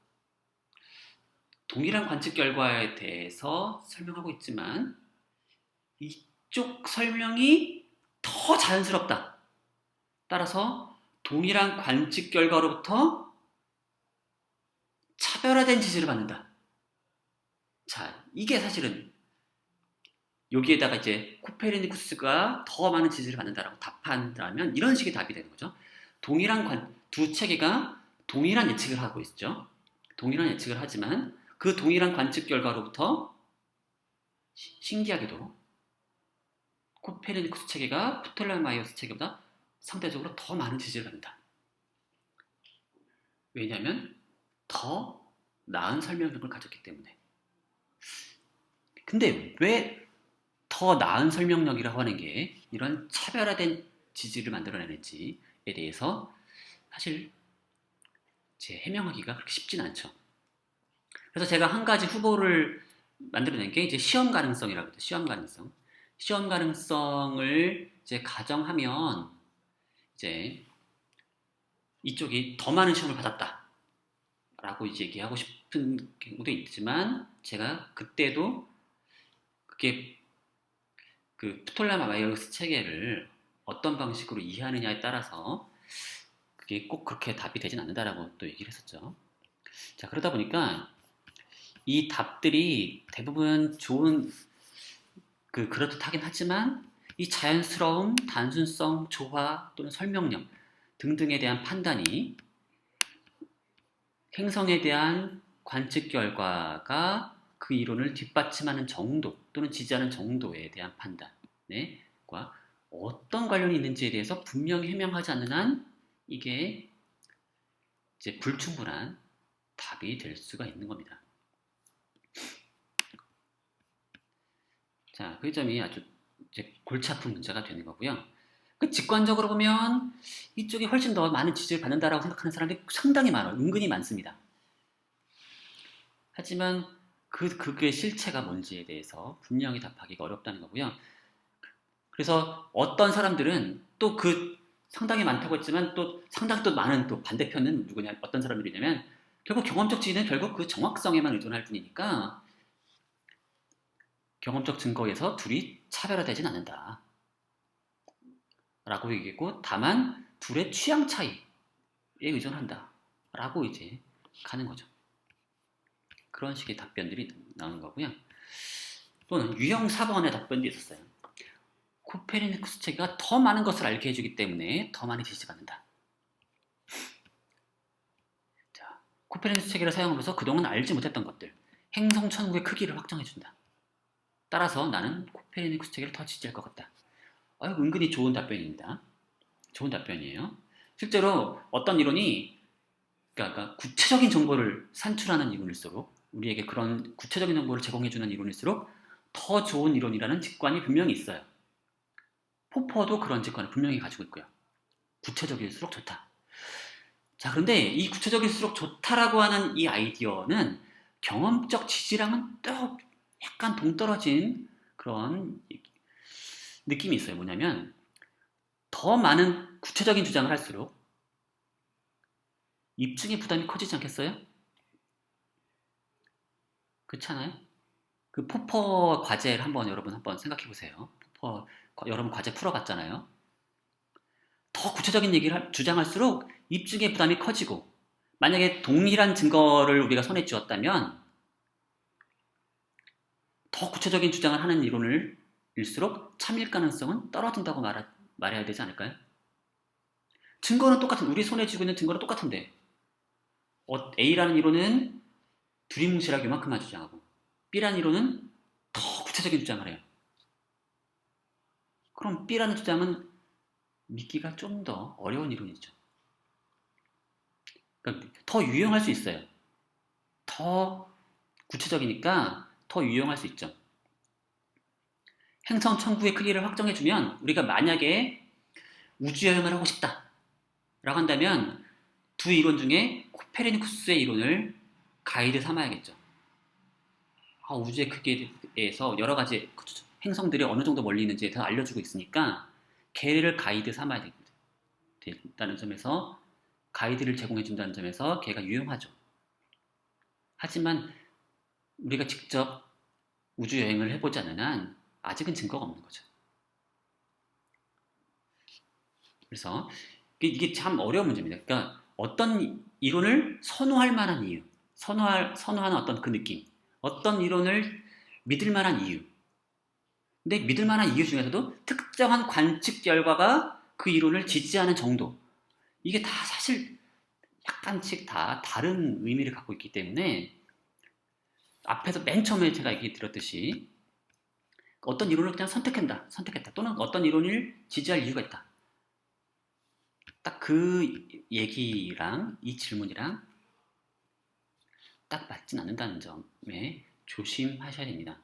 동일한 관측 결과에 대해서 설명하고 있지만 이쪽 설명이 더 자연스럽다. 따라서 동일한 관측 결과로부터 차별화된 지지를 받는다. 자, 이게 사실은 여기에다가 이제 코페르니쿠스가 더 많은 지지를 받는다라고 답한다면 이런 식의 답이 되는 거죠. 두 체계가 동일한 예측을 하고 있죠. 동일한 예측을 하지만 그 동일한 관측 결과로부터 신기하게도 코페르니쿠스 체계가 프톨레마이오스 체계보다 상대적으로 더 많은 지지를 받는다. 왜냐하면 더 나은 설명력을 가졌기 때문에. 근데 왜 더 나은 설명력이라고 하는 게 이런 차별화된 지지를 만들어내는지에 대해서 사실 제 해명하기가 그렇게 쉽진 않죠. 그래서 제가 한 가지 후보를 만들어낸 게 이제 시험 가능성이라고 해요. 시험 가능성. 시험 가능성을 이제 가정하면 이제 이쪽이 더 많은 시험을 받았다. 라고 이제 얘기하고 싶은 경우도 있지만 제가 그때도 그게 그 프톨레마이오스 체계를 어떤 방식으로 이해하느냐에 따라서 그게 꼭 그렇게 답이 되진 않는다라고 또 얘기를 했었죠. 자, 그러다 보니까 이 답들이 대부분 좋은 그렇듯하긴 하지만 이 자연스러움, 단순성, 조화 또는 설명력 등등에 대한 판단이 행성에 대한 관측 결과가 그 이론을 뒷받침하는 정도 또는 지지하는 정도에 대한 판단과 어떤 관련이 있는지에 대해서 분명히 해명하지 않는 한 이게 이제 불충분한 답이 될 수가 있는 겁니다. 자, 그 점이 아주 이제 골치 아픈 문제가 되는 거고요. 그 직관적으로 보면 이쪽이 훨씬 더 많은 지지를 받는다라고 생각하는 사람들이 상당히 많아요. 은근히 많습니다. 하지만 그게 실체가 뭔지에 대해서 분명히 답하기가 어렵다는 거고요. 그래서 어떤 사람들은 또 상당히 많다고 했지만 또 상당히 또 많은 또 반대편은 누구냐, 어떤 사람들이냐면 결국 경험적 지지는 결국 그 정확성에만 의존할 뿐이니까 경험적 증거에서 둘이 차별화되진 않는다. 라고 얘기했고, 다만 둘의 취향 차이에 의존한다. 라고 이제 가는 거죠. 그런 식의 답변들이 나오는 거고요. 또는 유형 4번의 답변도 있었어요. 코페르니쿠스 체계가 더 많은 것을 알게 해주기 때문에 더 많이 지지받는다. 자, 코페르니쿠스 체계를 사용하면서 그동안 알지 못했던 것들, 행성 천국의 크기를 확정해준다. 따라서 나는 코페르니쿠스 체계를 더 지지할 것 같다. 은근히 좋은 답변입니다. 좋은 답변이에요. 실제로 어떤 이론이 그러니까 구체적인 정보를 산출하는 이론일수록 우리에게 그런 구체적인 정보를 제공해주는 이론일수록 더 좋은 이론이라는 직관이 분명히 있어요. 포퍼도 그런 직관을 분명히 가지고 있고요. 구체적일수록 좋다. 자, 그런데 이 구체적일수록 좋다라고 하는 이 아이디어는 경험적 지지랑은 또 약간 동떨어진 그런 느낌이 있어요. 뭐냐면 더 많은 구체적인 주장을 할수록 입증의 부담이 커지지 않겠어요? 그렇지 않아요? 그 포퍼 과제를 여러분 한번 생각해 보세요. 여러분 과제 풀어봤잖아요. 더 구체적인 얘기를 주장할수록 입증의 부담이 커지고 만약에 동일한 증거를 우리가 손에 쥐었다면 더 구체적인 주장을 하는 이론을 일수록 참일 가능성은 떨어진다고 말해야 되지 않을까요? 증거는 똑같은 우리 손에 쥐고 있는 증거는 똑같은데 A라는 이론은 두리뭉실하게 이만큼만 주장하고 B라는 이론은 더 구체적인 주장을 해요. 그럼 B라는 주장은 믿기가 좀 더 어려운 이론이죠. 그러니까 더 유용할 수 있어요. 더 구체적이니까 더 유용할 수 있죠. 행성 천구의 크기를 확정해주면 우리가 만약에 우주여행을 하고 싶다 라고 한다면 두 이론 중에 코페르니쿠스의 이론을 가이드 삼아야겠죠. 우주의 크기에 대해서 여러 가지 행성들이 어느 정도 멀리 있는지에 대해서 알려주고 있으니까 걔를 가이드 삼아야 된다는 점에서 가이드를 제공해준다는 점에서 걔가 유용하죠. 하지만 우리가 직접 우주여행을 해보지 않은 한 아직은 증거가 없는 거죠. 그래서 이게 참 어려운 문제입니다. 그러니까 어떤 이론을 선호할 만한 이유, 선호하는 어떤 그 느낌, 어떤 이론을 믿을 만한 이유. 근데 믿을 만한 이유 중에서도 특정한 관측 결과가 그 이론을 지지하는 정도. 이게 다 사실 약간씩 다 다른 의미를 갖고 있기 때문에 앞에서 맨 처음에 제가 얘기 드렸듯이 어떤 이론을 그냥 선택했다. 또는 어떤 이론을 지지할 이유가 있다. 딱 그 얘기랑 이 질문이랑 딱 맞진 않는다는 점에 조심하셔야 됩니다.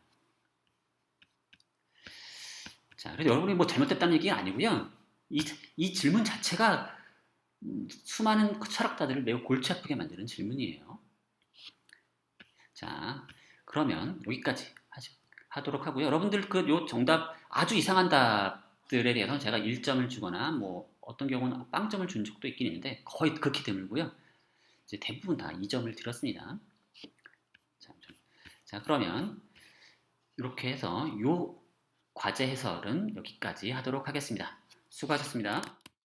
자, 그래서 여러분이 뭐 잘못됐다는 얘기가 아니고요. 이 질문 자체가 수많은 철학자들을 매우 골치 아프게 만드는 질문이에요. 자, 그러면 여기까지 하도록 하고요. 여러분들 요 정답 아주 이상한 답들에 대해서 제가 1점을 주거나 뭐 어떤 경우는 빵점을 준 적도 있긴 있는데 거의 극히 드물고요. 이제 대부분 다 2점을 드렸습니다. 자, 그러면 이렇게 해서 요 과제 해설은 여기까지 하도록 하겠습니다. 수고하셨습니다.